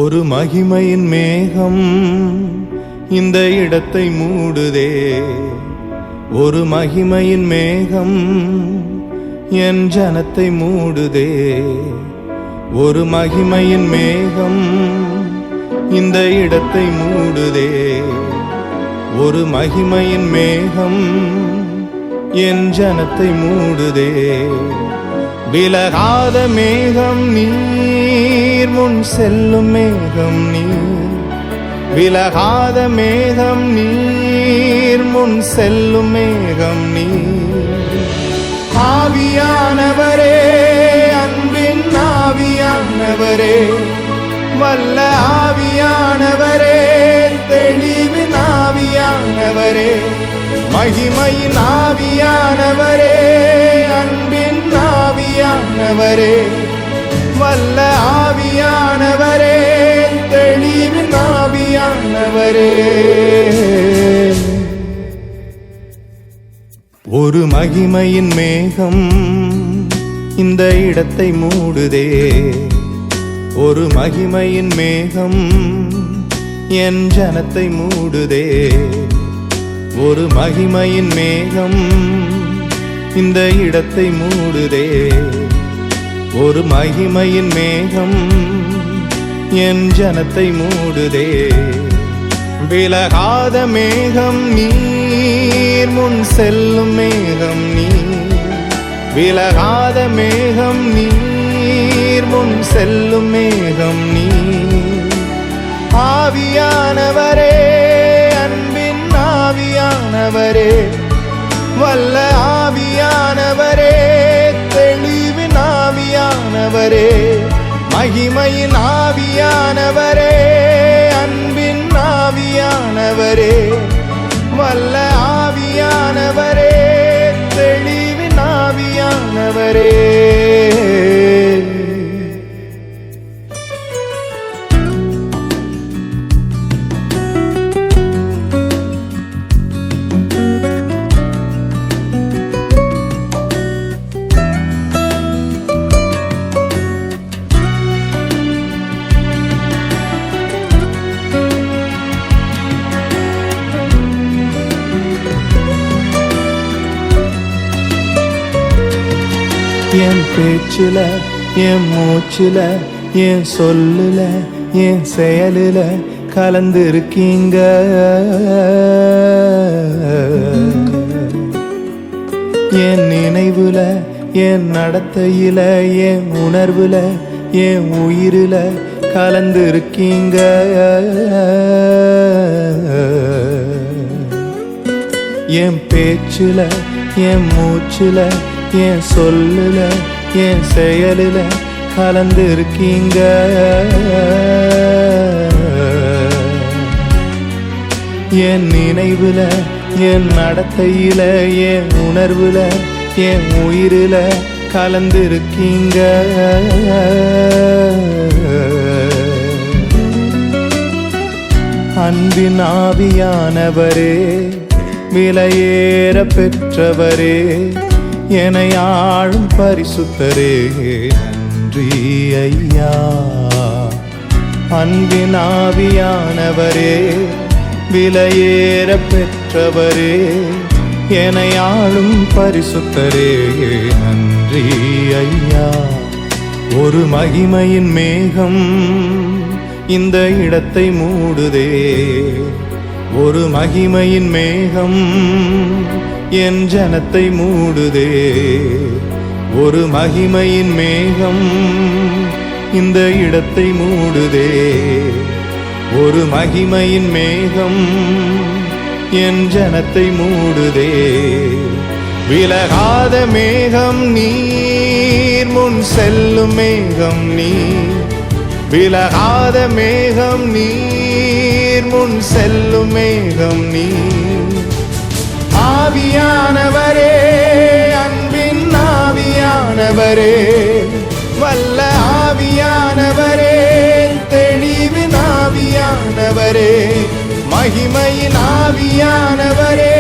ஒரு மகிமையின் மேகம் இந்த இடத்தை மூடுதே. ஒரு மகிமையின் மேகம் என் ஜனத்தை மூடுதே. ஒரு மகிமையின் மேகம் இந்த இடத்தை மூடுதே. ஒரு மகிமையின் மேகம் என் ஜனத்தை மூடுதே. விலகாத மேகம் நீர், முன் செல்லும் மேகம் நீர். விலகாத மேகம் நீர், முன் செல்லும் மேகம் நீர். ஆவியானவரே, அன்பின் ஆவியானவரே, வல்ல ஆவியானவரே, தெளிவின் ஆவியானவரே, மகிமையின் ஆவியானவரே, அன்பின் ஆவியானவரே, வல்ல ஆவியானவரே, தெளிவின் ஆவியானவரே. ஒரு மகிமையின் மேகம் இந்த இடத்தை மூடுதே. ஒரு மகிமையின் மேகம் என் ஜனத்தை மூடுதே. ஒரு மகிமையின் மேகம் இந்த இடத்தை மூடுதே. ஒரு மகிமையின் மேகம் என் ஜனத்தை மூடுதே. விலகாத மேகம் நீர், முன் செல்லும் மேகம் நீர். விலகாத மேகம் நீர், முன் செல்லும் மேகம் நீர். ஆவியானவரே, அன்பின் ஆவியானவரே, வல்ல ஆவியானவரே, தெளிவின் ஆவியானவரே, மகிமையின் ஆவியானவரே, அன்பின் ஆவியானவரே, வல்ல ஆவியானவரே, தெளிவின் ஆவியானவரே. என் பேச்சுல, என் மூச்சுல, என் சொல்லுல, என் செயலுல கலந்திருக்கீங்க. என் நினைவுல, என் நடத்தையில, என் உணர்வுல, என் உயிரில கலந்திருக்கீங்க. என் பேச்சுல, என் மூச்சுல, என் சொல்லுல, என் செயலுல கலந்திருக்கீங்க. என் நினைவுல, என் நடத்தையில, என் உணர்வுல, என் உயிரில கலந்திருக்கீங்க. அன்பின் ஆவியானவரே, விலையேற பெற்றவரே, என்னை ஆளும் பரிசுத்தரே, நன்றி ஐயா. அன்பின் ஆவியானவரே, விலையேற பெற்றவரே, என்னை ஆளும் பரிசுத்தரே, நன்றி ஐயா. ஒரு மகிமையின் மேகம் இந்த இடத்தை மூடுதே. ஒரு மகிமையின் மேகம் என் ஜனத்தை மூடுதே. ஒரு மகிமையின் மேகம் இந்த இடத்தை மூடுதே. ஒரு மகிமையின் மேகம் என் ஜனத்தை மூடுதே. விலகாத மேகம் நீர், முன் செல்லும் மேகம் நீர். விலகாத மேகம் நீர், முன் செல்லும் மேகம் நீர். ஆவியானவரே, அன்பின் ஆவியானவரே, வல்ல ஆவியானவரே, தெளிவின் ஆவியானவரே, மகிமையின் ஆவியானவரே,